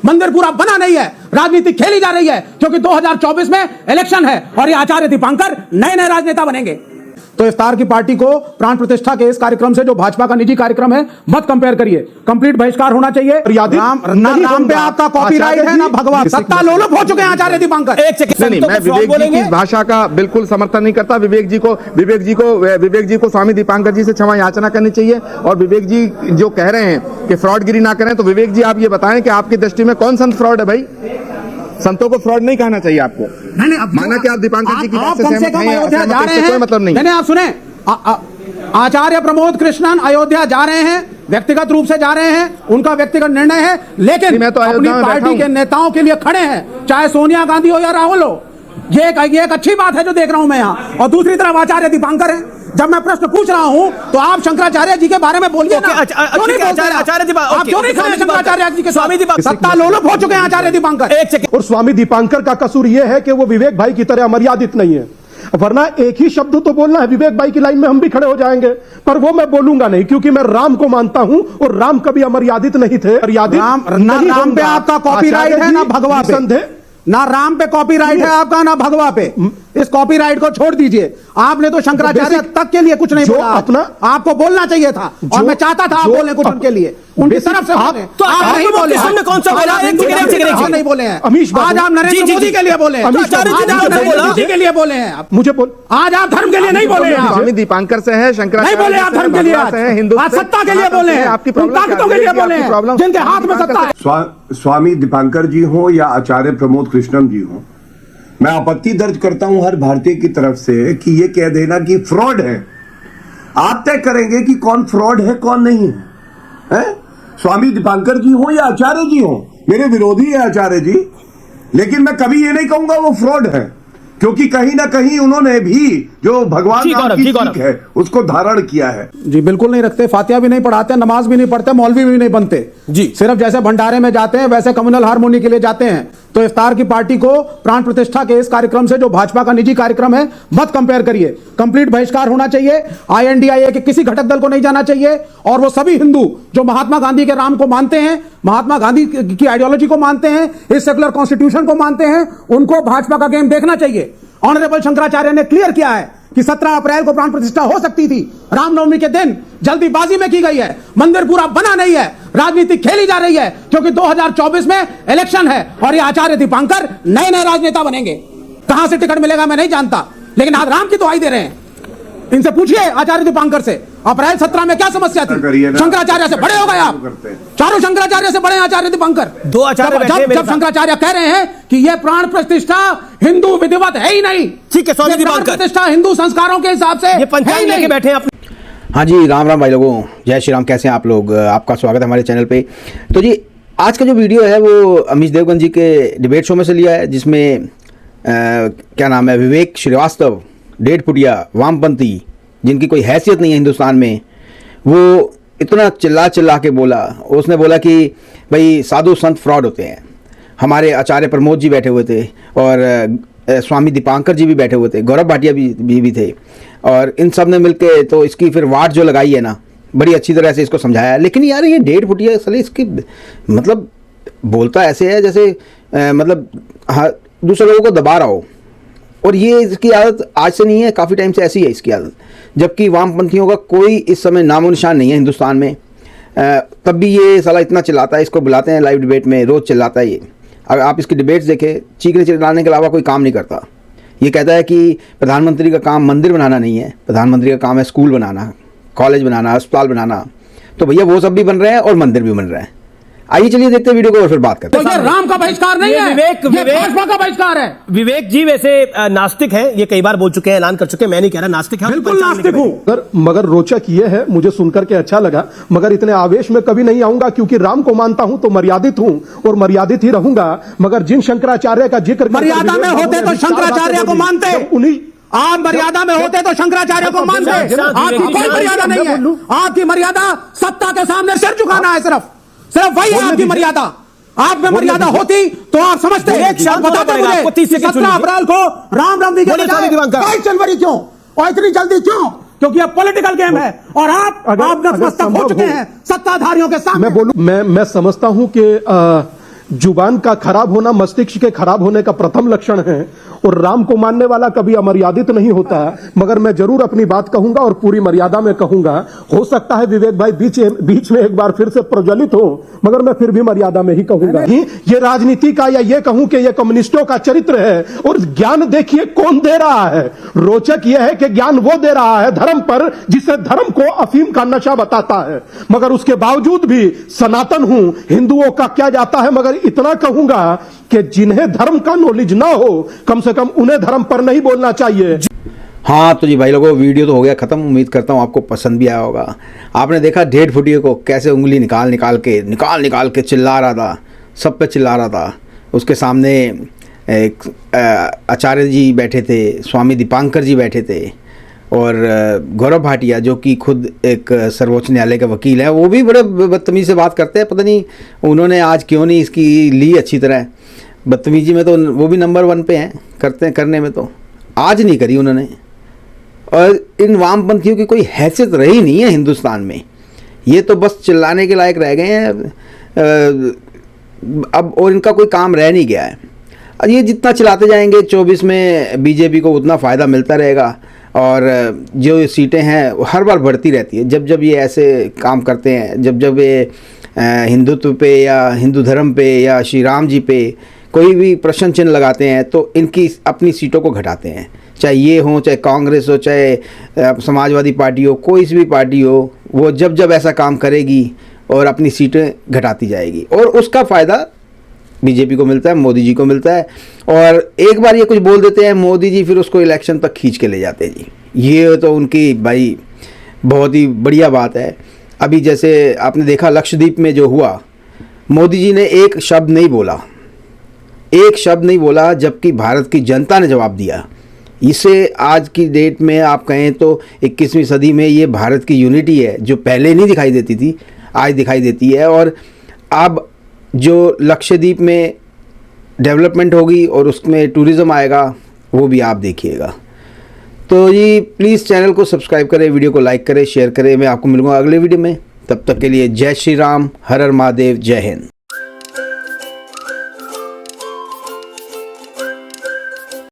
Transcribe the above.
मंदिर पूरा बना नहीं है, राजनीति खेली जा रही है क्योंकि 2024 में इलेक्शन है और ये आचार्य दीपांकर नए नए राजनेता बनेंगे। तो इफ्तार की पार्टी को प्राण प्रतिष्ठा के इस कार्यक्रम से, जो भाजपा का निजी कार्यक्रम है, मत कंपेयर करिए। कंप्लीट बहिष्कार होना चाहिए। राम पे आपका कॉपीराइट है ना भगवान, सत्ता लोलुप हो चुके हैं आचार्य दीपांकर। नहीं, मैं विवेक जी की इस भाषा का बिल्कुल समर्थन नहीं करता। विवेक जी को स्वामी दीपांकर जी से क्षमा याचना करनी चाहिए। और विवेक जी जो कह रहे हैं कि फ्रॉडगिरी ना करें, तो विवेक जी आप ये बताएं कि आपकी दृष्टि में कौन संत फ्रॉड है? भाई, संतों को फ्रॉड नहीं कहना चाहिए आपको। नहीं, माना कि आप दीपांकर जी की बात से सहमत हैं, कोई मतलब नहीं। नहीं, आप सुने, आचार्य प्रमोद कृष्णन अयोध्या जा रहे हैं, व्यक्तिगत रूप से जा रहे हैं, उनका व्यक्तिगत निर्णय है, लेकिन मैं तो अपनी पार्टी के नेताओं के लिए खड़े हैं, चाहे सोनिया गांधी हो या राहुल हो। ये एक अच्छी बात है जो देख रहा हूं मैं यहाँ। और दूसरी तरफ आचार्य दीपांकर है। जब मैं प्रश्न पूछ रहा हूं तो आप शंकराचार्य जी के बारे में बोलिए ना। क्यों नहीं बोलते? आचार्य दीपांकर, आप क्यों नहीं खड़े शंकराचार्य जी के? स्वामी दीपांकर सत्ता लोलुप हो चुके हैं आचार्य दीपांकर। और स्वामी दीपांकर का कसूर यह है कि वो विवेक भाई की तरह अमर्यादित नहीं है, वरना एक ही शब्द तो बोलना है। विवेक भाई की लाइन में हम भी खड़े हो जाएंगे, पर वो मैं बोलूंगा नहीं, क्योंकि मैं राम को मानता हूं और राम कभी अमर्यादित नहीं थे। राम पे आपका कॉपीराइट है ना भगवा पे, ना राम पे कॉपीराइट है आपका, ना भगवा पे। इस कॉपीराइट को छोड़ दीजिए। आपने तो शंकराचार्य तक के लिए कुछ नहीं बोला, अपना आपको बोलना चाहिए था, और मैं चाहता था आप बोले कुछ उनके लिए, उनकी तरफ से बोले। तो आप नहीं बोले, कौन सा नहीं बोले हैं? आज आप नरेंद्र मोदी के लिए बोले, मोदी के लिए बोले हैं आप। मुझे बोल, आज आप धर्म के लिए नहीं बोले हैं। स्वामी दीपांकर से है, शंकराचार्य नहीं बोले आप धर्म के लिए, आज सत्ता के लिए बोले हैं, आपकी ताकतों के लिए बोले हैं जिनके हाथ में सत्ता है। स्वामी दीपांकर जी हो या आचार्य प्रमोद कृष्णन जी हो, मैं आपत्ति दर्ज करता हूं हर भारतीय की तरफ से कि ये कह देना कि फ्रॉड है। आप तय करेंगे कि कौन फ्रॉड है कौन नहीं है? स्वामी दीपांकर जी हो या आचार्य जी हो, मेरे विरोधी है आचार्य जी, लेकिन मैं कभी ये नहीं कहूंगा वो फ्रॉड है, क्योंकि कहीं ना कहीं उन्होंने भी जो भगवान की सीख है उसको धारण किया है। जी बिल्कुल नहीं रखते, फातिहा भी नहीं पढ़ाते, नमाज भी नहीं पढ़ते, मौलवी भी नहीं बनते जी। सिर्फ जैसे भंडारे में जाते हैं वैसे कम्युनल हार्मोनी के लिए जाते हैं। तो इफ्तार की पार्टी को प्राण प्रतिष्ठा के इस कार्यक्रम से, जो भाजपा का निजी कार्यक्रम है, मत कंपेयर करिए। कंप्लीट बहिष्कार होना चाहिए। INDIA के किसी घटक दल को नहीं जाना चाहिए। और वो सभी हिंदू जो महात्मा गांधी के राम को मानते हैं, महात्मा गांधी की आइडियोलॉजी को मानते हैं, इस सेकुलर कॉन्स्टिट्यूशन को मानते हैं, उनको भाजपा का गेम देखना चाहिए। ऑनरेबल शंकराचार्य ने क्लियर किया है कि 17 अप्रैल को प्राण प्रतिष्ठा हो सकती थी, रामनवमी के दिन जल्दीबाजी में की गई है। मंदिर पूरा बना नहीं है, राजनीति खेली जा रही है क्योंकि 2024 में इलेक्शन है और ये आचार्य दीपांकर नए नए राजनेता बनेंगे। कहां से टिकट मिलेगा मैं नहीं जानता, लेकिन आज राम की दुहाई दे रहे हैं। इनसे पूछिए आचार्य दीपांकर से, अप्रैल 17 में क्या समस्या थी? शंकराचार्य से बड़े हो गए आप, चारों शंकराचार्य से बड़े आचार्य दीपांकर। दो आचार्य जब शंकराचार्य कह रहे हैं कि यह प्राण प्रतिष्ठा हिंदू विधिवत है ही नहीं, ठीक है, स्वामी दीपांकर प्रतिष्ठा हिंदू संस्कारों के हिसाब से पंचांग लेके बैठे हैं। हाँ जी, राम राम भाई लोगों, जय श्री राम। कैसे हैं आप लोग? आपका स्वागत है हमारे चैनल पे। तो जी, आज का जो वीडियो है वो अमीश देवगन जी के डिबेट शो में से लिया है, जिसमें क्या नाम है, विवेक श्रीवास्तव, 1.5 फुटिया वामपंथी, जिनकी कोई हैसियत नहीं है हिंदुस्तान में, वो इतना चिल्ला के बोला। उसने बोला कि भाई साधु संत फ्रॉड होते हैं। हमारे आचार्य प्रमोद जी बैठे हुए थे और स्वामी दीपांकर जी भी बैठे हुए थे, गौरव भाटिया भी थे, और इन सब ने मिलके तो इसकी फिर वाट जो लगाई है ना, बड़ी अच्छी तरह से इसको समझाया। लेकिन यार ये 1.5 फुटिया असली इसकी मतलब बोलता ऐसे है जैसे मतलब हाँ दूसरे लोगों को दबा रहा हो। और ये इसकी आदत आज से नहीं है, काफ़ी टाइम से ऐसी है इसकी आदत। जबकि वामपंथियों का कोई इस समय नामो निशान नहीं है हिंदुस्तान में, तब भी ये साला इतना चिल्लाता है। इसको बुलाते हैं लाइव डिबेट में, रोज़ चिल्लाता है ये। अगर आप इसकी डिबेट्स देखें, चीखने चिल्लाने के अलावा कोई काम नहीं करता। ये कहता है कि प्रधानमंत्री का काम मंदिर बनाना नहीं है, प्रधानमंत्री का काम है स्कूल बनाना, कॉलेज बनाना, अस्पताल बनाना। तो भैया वो सब भी बन रहे हैं और मंदिर भी बन रहे हैं। आइए चलिए देखते हैं वीडियो को और फिर बात करते हैं। तो ये राम का बहिष्कार नहीं है, विवेक भाजपा का बहिष्कार है। विवेक जी वैसे नास्तिक हैं, ये कई बार बोल चुके हैं, ऐलान कर चुके हैं। मैं नहीं कह रहा नास्तिक है, बिल्कुल नास्तिक हूं। मगर रोचक ये है, मुझे सुनकर के अच्छा लगा, मगर इतने आवेश में कभी नहीं आऊंगा, क्योंकि राम को मानता हूं तो मर्यादित हूं और मर्यादित ही रहूंगा। मगर जिन शंकराचार्य का जिक्र मर्यादा में होते तो शंकराचार्य को मानते, उन्हीं आप मर्यादा में होते तो शंकराचार्य को मानते। आपकी कोई मर्यादा नहीं है। आपकी मर्यादा सत्ता के सामने सिर झुकाना है, सिर्फ वही है आपकी मर्यादा। आप में मर्यादा होती तो आप समझते। एक शब्द बताते मुझे, 17 अप्रैल को रामनवमी के बजाय 22 जनवरी क्यों, और इतनी जल्दी क्यों? क्योंकि अब पॉलिटिकल गेम है और आप नतमस्तक हो चुके हैं सत्ताधारियों के सामने। मैं समझता हूं कि जुबान का खराब होना मस्तिष्क के खराब होने का प्रथम लक्षण है, और राम को मानने वाला कभी अमर्यादित नहीं होता। मगर मैं जरूर अपनी बात कहूंगा और पूरी मर्यादा में कहूंगा। हो सकता है विवेक भाई बीच में एक बार फिर से प्रज्वलित हो, मगर मैं फिर भी मर्यादा में ही कहूंगा। ये राजनीति का या ये कहूं कि ये कम्युनिस्टों का चरित्र है। और ज्ञान देखिए कौन दे रहा है। रोचक यह है कि ज्ञान वो दे रहा है धर्म पर जिसे धर्म को अफीम का नशा बताता है। मगर उसके बावजूद भी सनातन हूं, हिंदुओं का क्या जाता है। मगर इतना कहूंगा कि जिन्हें धर्म का नॉलेज ना हो, कम से कम उन्हें धर्म पर नहीं बोलना चाहिए। हाँ तो जी भाई लोगों, वीडियो तो हो गया ख़त्म। उम्मीद करता हूँ आपको पसंद भी आया होगा। आपने देखा डेढ़ फुटिये को कैसे उंगली निकाल के चिल्ला रहा था, सब पे चिल्ला रहा था। उसके सामने एक आचार्य जी बैठे थे, स्वामी दीपांकर जी बैठे थे, और गौरव भाटिया जो कि खुद एक सर्वोच्च न्यायालय के वकील हैं, वो भी बड़े बदतमीज़ी से बात करते हैं। पता नहीं उन्होंने आज क्यों नहीं इसकी ली अच्छी तरह। बदतमीजी में तो वो भी नंबर 1 पे हैं करने में, तो आज नहीं करी उन्होंने। और इन वामपंथियों की कोई हैसियत रही नहीं है हिंदुस्तान में। ये तो बस चिल्लाने के लायक रह गए हैं अब, और इनका कोई काम रह नहीं गया है। ये जितना चलाते जाएंगे 24 में बीजेपी को उतना फ़ायदा मिलता रहेगा, और जो सीटें हैं हर बार बढ़ती रहती है। जब जब ये ऐसे काम करते हैं, जब जब ये हिंदुत्व पे या हिंदू धर्म पे या श्री राम जी पे कोई भी प्रश्न चिन्ह लगाते हैं, तो इनकी अपनी सीटों को घटाते हैं। चाहे ये हो, चाहे कांग्रेस हो, चाहे समाजवादी पार्टी हो, कोई सी भी पार्टी हो, वो जब जब ऐसा काम करेगी और अपनी सीटें घटाती जाएगी, और उसका फ़ायदा बीजेपी को मिलता है, मोदी जी को मिलता है। और एक बार ये कुछ बोल देते हैं मोदी जी, फिर उसको इलेक्शन तक खींच के ले जाते हैं जी। ये तो उनकी भाई बहुत ही बढ़िया बात है। अभी जैसे आपने देखा लक्षद्वीप में जो हुआ, मोदी जी ने एक शब्द नहीं बोला, जबकि भारत की जनता ने जवाब दिया। इसे आज की डेट में आप कहें तो 21वीं सदी में ये भारत की यूनिटी है, जो पहले नहीं दिखाई देती थी, आज दिखाई देती है। और अब जो लक्षद्वीप में डेवलपमेंट होगी और उसमें टूरिज़्म आएगा, वो भी आप देखिएगा। तो जी प्लीज़ चैनल को सब्सक्राइब करें, वीडियो को लाइक करें, शेयर करें। मैं आपको मिलूँगा अगले वीडियो में। तब तक के लिए जय श्री राम, हर हर महादेव, जय हिंद।